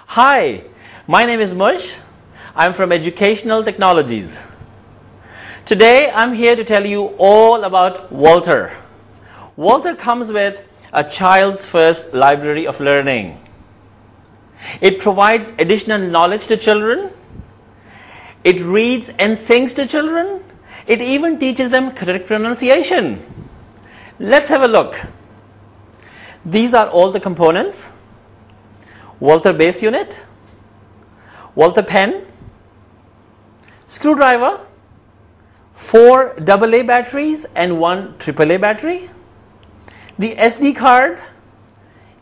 Hi, my name is Mush. I'm from Educational Technologies. Today I'm here to tell you all about Walter. Walter comes with a child's first library of learning. It provides additional knowledge to children. It reads and sings to children. It even teaches them correct pronunciation. Let's have a look. These are all the components. Walter base unit, Walter pen, screwdriver, 4 AA batteries and 1 AAA battery, the SD card,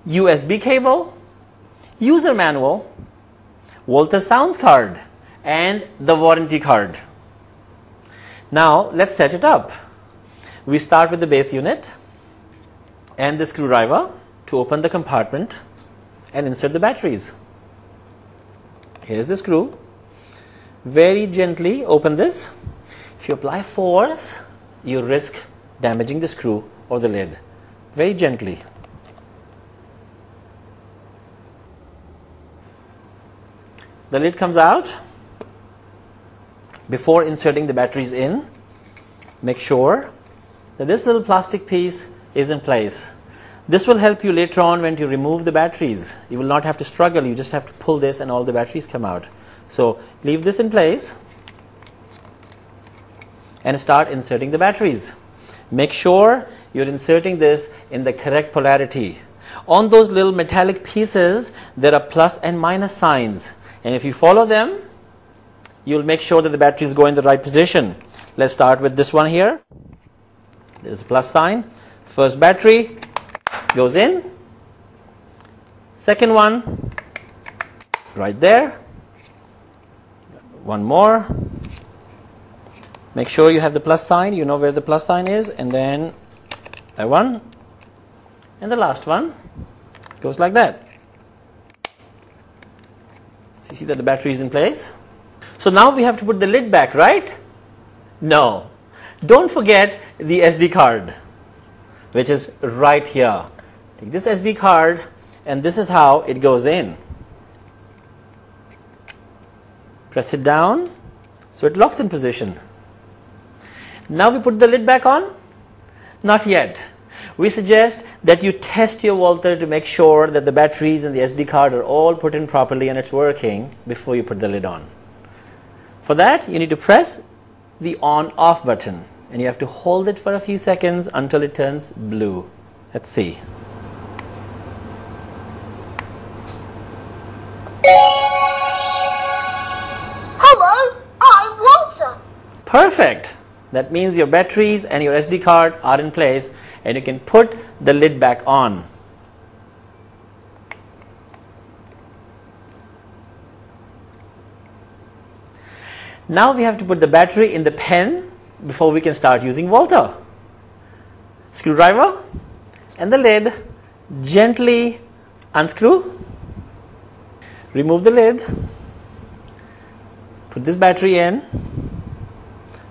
USB cable, user manual, Walter sounds card, and the warranty card. Now let's set it up. We start with the base unit and the screwdriver to open the compartment and insert the batteries. Here's the screw. Very gently open this. If you apply force, you risk damaging the screw or the lid. Very gently. The lid comes out. Before inserting the batteries in, make sure that this little plastic piece is in place. This will help you later on when you remove the batteries. You will not have to struggle. You just have to pull this and all the batteries come out. So leave this in place and start inserting the batteries. Make sure you're inserting this in the correct polarity. On those little metallic pieces, there are plus and minus signs. And if you follow them, you'll make sure that the batteries go in the right position. Let's start with this one here. There's a plus sign. First battery goes in. Second one, right there. One more. Make sure you have the plus sign. You know where the plus sign is. And then that one. And the last one goes like that. So you see that the battery is in place. So now we have to put the lid back, right? No. Don't forget the SD card, which is right here. Take this SD card, and this is how it goes in. Press it down so it locks in position. Now we put the lid back on? Not yet. We suggest that you test your Walter to make sure that the batteries and the SD card are all put in properly and it's working before you put the lid on. For that, you need to press the on-off button, and you have to hold it for a few seconds until it turns blue. Let's see. Hello, I'm Walter. Perfect. That means your batteries and your SD card are in place and you can put the lid back on. Now we have to put the battery in the pen before we can start using Walter. Screwdriver and the lid, gently unscrew. Remove the lid. Put this battery in.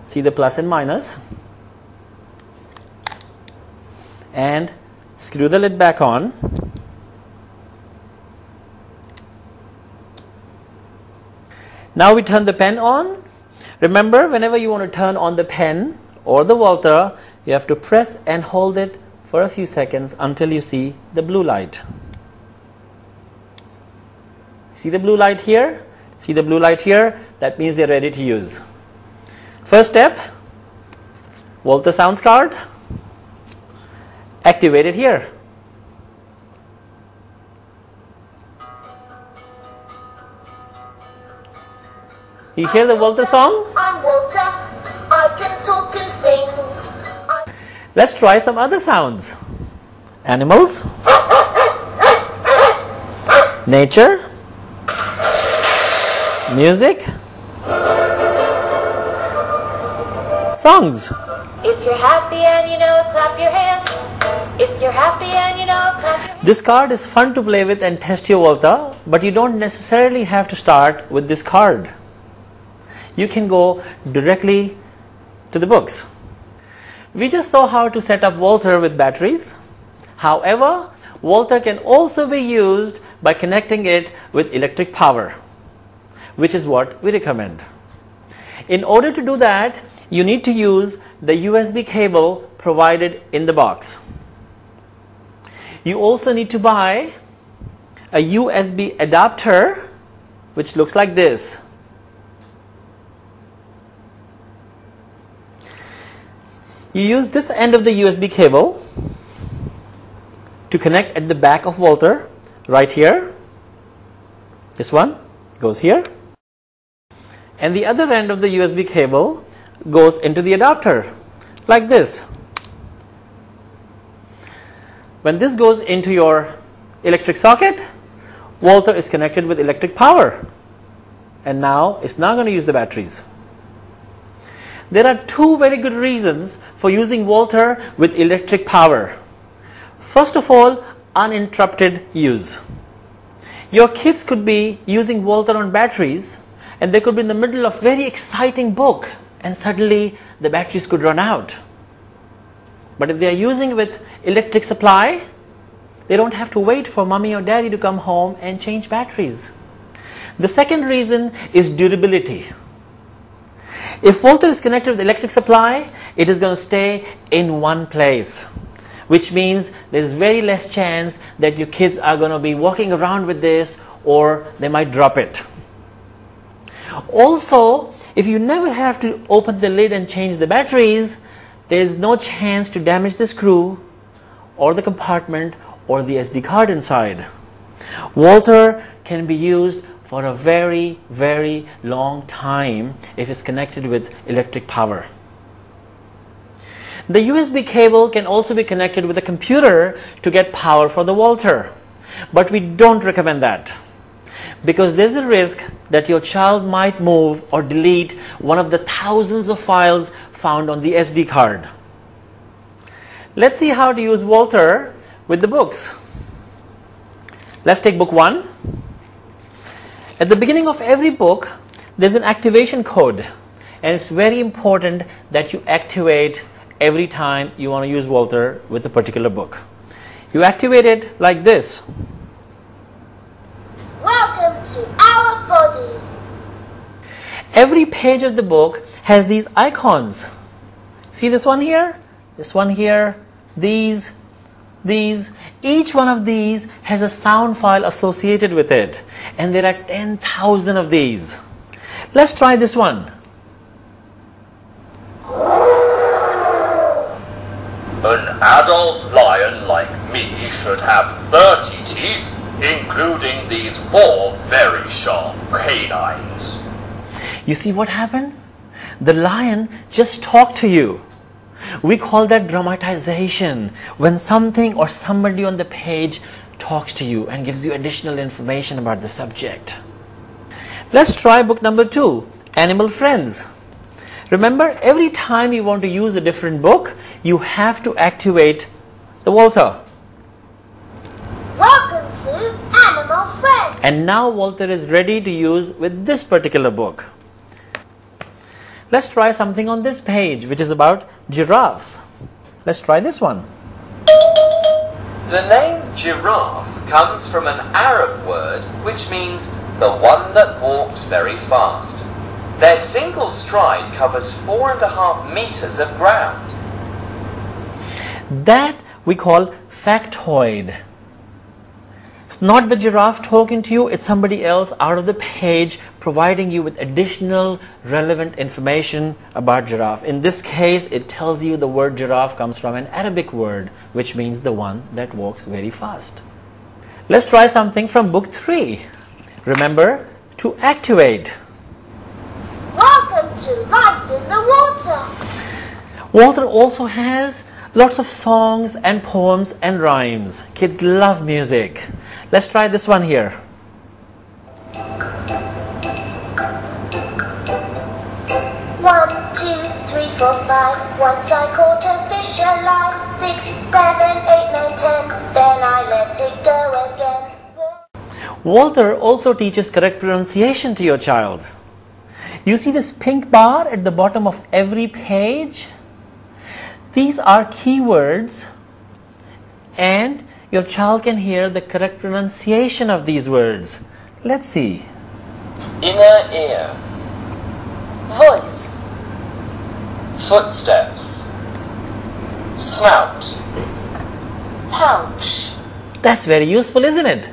See the plus and minus. And screw the lid back on. Now we turn the pen on. Remember, whenever you want to turn on the pen or the Walter, you have to press and hold it for a few seconds until you see the blue light. See the blue light here? See the blue light here? That means they're ready to use. First step, Walter sounds card. Activate it here. You hear the Walter song? I'm Walter. I can talk and sing. Let's try some other sounds. Animals. Nature. Music. Songs. If you're happy and you know it, clap your hands. If you're happy and you know it, clap your hands. This card is fun to play with and test your Walter, but you don't necessarily have to start with this card. You can go directly to the books. We just saw how to set up Walter with batteries. However, Walter can also be used by connecting it with electric power, which is what we recommend. In order to do that, you need to use the USB cable provided in the box. You also need to buy a USB adapter, which looks like this. You use this end of the USB cable to connect at the back of Walter, right here. This one goes here. And the other end of the USB cable goes into the adapter, like this. When this goes into your electric socket, Walter is connected with electric power. And now it's not going to use the batteries. There are two very good reasons for using Walter with electric power. First of all, uninterrupted use. Your kids could be using Walter on batteries, and they could be in the middle of very exciting book, and suddenly the batteries could run out. But if they are using with electric supply, they don't have to wait for mommy or daddy to come home and change batteries. The second reason is durability. If Walter is connected with electric supply, it is going to stay in one place, which means there's very less chance that your kids are going to be walking around with this, or they might drop it. Also, if you never have to open the lid and change the batteries, there's no chance to damage the screw or the compartment or the SD card inside. Walter can be used for a very, very long time if it's connected with electric power. The USB cable can also be connected with a computer to get power for the Walter. But we don't recommend that, because there's a risk that your child might move or delete one of the thousands of files found on the SD card. Let's see how to use Walter with the books. Let's take book 1. At the beginning of every book, there's an activation code, and it's very important that you activate every time you want to use Walter with a particular book. You activate it like this. Welcome to our bodies. Every page of the book has these icons. See this one here? This one here? These. Each one of these has a sound file associated with it. And there are 10,000 of these. Let's try this one. An adult lion like me should have 30 teeth, including these 4 very sharp canines. You see what happened? The lion just talked to you. We call that dramatization, when something or somebody on the page talks to you and gives you additional information about the subject. Let's try book number 2, Animal Friends. Remember, every time you want to use a different book, you have to activate the Walter. Welcome to Animal Friends. And now Walter is ready to use with this particular book. Let's try something on this page, which is about giraffes. Let's try this one. The name giraffe comes from an Arab word which means the one that walks very fast. Their single stride covers 4.5 meters of ground. That we call factoid. It's not the giraffe talking to you, it's somebody else out of the page providing you with additional relevant information about giraffe. In this case, it tells you the word giraffe comes from an Arabic word, which means the one that walks very fast. Let's try something from book 3. Remember to activate. Welcome to Life in the Water. Walter also has lots of songs and poems and rhymes. Kids love music. Let's try this one here. 1, 2, 3, 4, 5. Once I caught a fish alive. 6, 7, 8, 9, 10. Then I let it go again. Walter also teaches correct pronunciation to your child. You see this pink bar at the bottom of every page? These are keywords, and your child can hear the correct pronunciation of these words. Let's see. Inner ear. Voice. Footsteps. Snout. Pouch. That's very useful, isn't it?